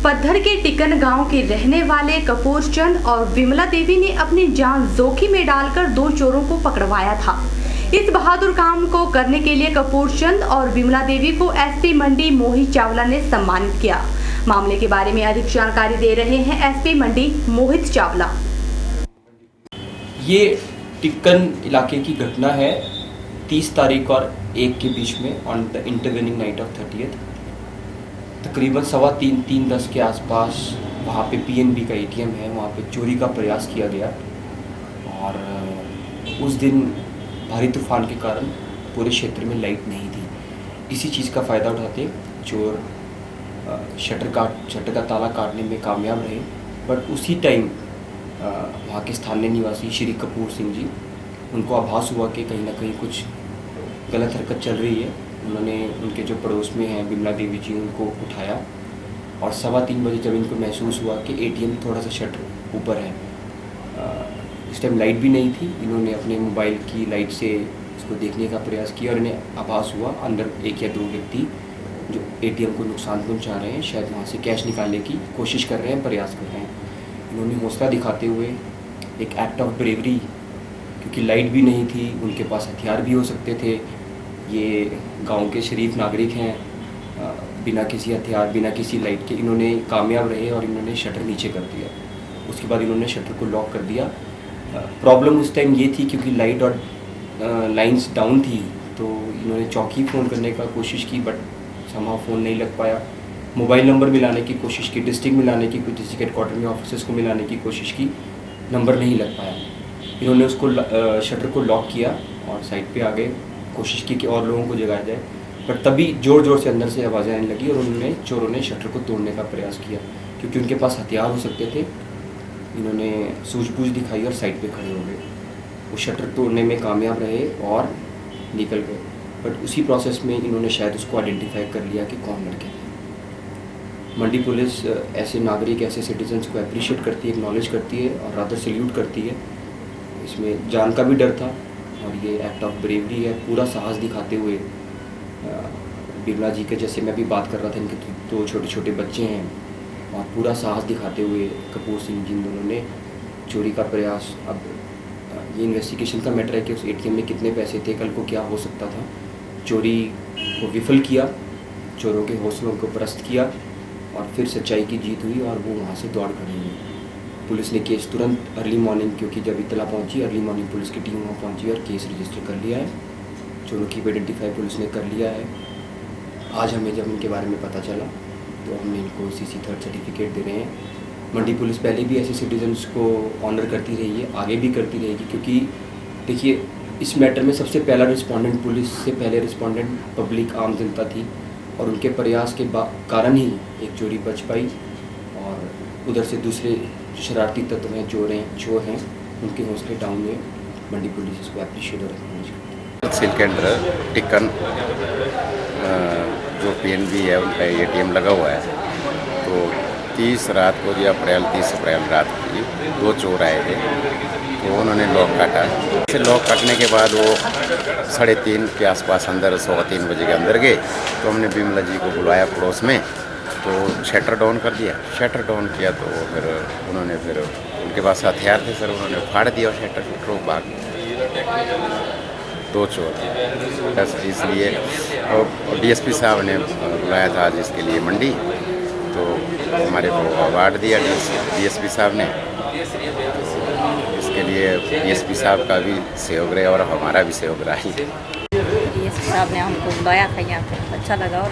पद्धर के टिकन गांव के रहने वाले कपूर चंद और विमला देवी ने अपनी जान जोखिम में डालकर 2 चोरों को पकड़वाया था। इस बहादुर काम को करने के लिए कपूर चंद और विमला देवी को एसपी मंडी मोहित चावला ने सम्मानित किया। मामले के बारे में अधिक जानकारी दे रहे हैं एसपी मंडी मोहित चावला। ये टिक्कन इलाके की घटना है 30 तारीख और 1 के बीच में on the intervening night of 30th। तकरीबन 3:10 के आसपास वहाँ पे पीएनबी का एटीएम है, वहाँ पे चोरी का प्रयास किया गया और उस दिन भारी तूफान के कारण पूरे क्षेत्र में लाइट नहीं थी। इसी चीज़ का फ़ायदा उठाते चोर शटर का ताला काटने में कामयाब रहे। बट उसी टाइम वहाँ के स्थानीय निवासी श्री कपूर सिंह जी, उनको आभास हुआ कि कहीं ना कहीं कुछ गलत हरकत चल रही है। उन्होंने उनके जो पड़ोस में हैं विमला देवी जी, उनको उठाया और 3:15 बजे जब इनको महसूस हुआ कि एटीएम थोड़ा सा शटर ऊपर है, इस टाइम लाइट भी नहीं थी, इन्होंने अपने मोबाइल की लाइट से इसको देखने का प्रयास किया और इन्हें आभास हुआ अंदर 1 या 2 व्यक्ति जो एटीएम को नुकसान पहुंचा रहे हैं, शायद वहाँ से कैश निकालने की कोशिश कर रहे हैं, प्रयास कर रहे हैं। इन्होंने हौसला दिखाते हुए एक एक्ट ऑफ ब्रेवरी, क्योंकि लाइट भी नहीं थी, उनके पास हथियार भी हो सकते थे, ये गांव के शरीफ नागरिक हैं, बिना किसी हथियार बिना किसी लाइट के इन्होंने कामयाब रहे और इन्होंने शटर नीचे कर दिया। उसके बाद इन्होंने शटर को लॉक कर दिया। प्रॉब्लम उस टाइम ये थी क्योंकि लाइट और लाइंस डाउन थी, तो इन्होंने चौकी फ़ोन करने का कोशिश की, बट समाव फ़ोन नहीं लग पाया। मोबाइल नंबर मिलाने की कोशिश की, डिस्ट्रिक्ट मिलाने की, डिस्ट्रिक्ट हेडक्वार्टर में ऑफिसर्स को मिलाने की कोशिश की, नंबर नहीं लग पाया। इन्होंने उसको शटर को लॉक किया और साइड पे आ गए, कोशिश की कि और लोगों को जगाया जाए, बट तभी ज़ोर ज़ोर से अंदर से आवाज़ें आने लगी और चोरों ने शटर को तोड़ने का प्रयास किया। क्योंकि उनके पास हथियार हो सकते थे, इन्होंने सूझबूझ दिखाई और साइड पे खड़े हो गए। वो शटर तोड़ने में कामयाब रहे और निकल गए, बट उसी प्रोसेस में इन्होंने शायद उसको आइडेंटिफाई कर लिया कि कौन लड़के थे। मंडी पुलिस ऐसे नागरिक, ऐसे सिटीजन्स को अप्रिशिएट करती है, एक्नॉलेज करती है और रादर सल्यूट करती है। इसमें जान का भी डर था और ये एक्ट ऑफ ब्रेवरी है। पूरा साहस दिखाते हुए बिमला जी के, जैसे मैं भी बात कर रहा था, इनके 2 छोटे छोटे बच्चे हैं, और पूरा साहस दिखाते हुए कपूर सिंह जी दोनों ने चोरी का प्रयास, अब ये इन्वेस्टिगेशन का मैटर है कि उस एटीएम में कितने पैसे थे, कल को क्या हो सकता था, चोरी को विफल किया, चोरों के हौसलों को परस्त किया और फिर सच्चाई की जीत हुई और वो वहाँ से दौड़ खड़े हुए। पुलिस ने केस तुरंत अर्ली मॉर्निंग, क्योंकि जब इत्तला पहुंची, अर्ली मॉर्निंग पुलिस की टीम वहाँ पहुंची और केस रजिस्टर कर लिया है। चोरों की आइडेंटिफाई पुलिस ने कर लिया है। आज हमें जब इनके बारे में पता चला तो हमने इनको CC 3rd सर्टिफिकेट दे रहे हैं। मंडी पुलिस पहले भी ऐसे सिटीजन्स को ऑनर करती रही है, आगे भी करती रहेगी, क्योंकि देखिए इस मैटर में सबसे पहला रिस्पॉन्डेंट, पुलिस से पहले रिस्पॉन्डेंट पब्लिक, आम जनता थी और उनके प्रयास के कारण ही एक चोरी बच पाई। और उधर से दूसरे जो शरारती तत्व हैं, जो हैं उनके हौसले डाउन हुए। मंडी पुलिस इसको अप्रिशिएट और एक्नॉलेज करती है। तहसील के अंडर टिक्कन जो पीएनबी है उनका एटीएम लगा हुआ है, तो 30 अप्रैल रात को 2 चोर आए थे, तो उन्होंने लॉक काटा। से लॉक काटने के बाद वो 3:30 के आसपास अंदर 3:15 बजे के अंदर गए, तो हमने विमला जी को बुलाया पड़ोस में, तो शटर डाउन कर दिया। शटर डाउन किया तो फिर उन्होंने उनके पास हथियार थे सर, उन्होंने फाड़ दिया शटर को, भाग 2 चोर बस। इसलिए और DSP साहब ने बुलाया था आज इसके लिए मंडी, तो हमारे को अवार्ड दिया DSP साहब ने। इसके लिए DSP साहब का भी सहयोग रहा और हमारा भी सहयोग रहा ही। DSP साहब ने हमको बुलाया था यहाँ पे, अच्छा लगा। और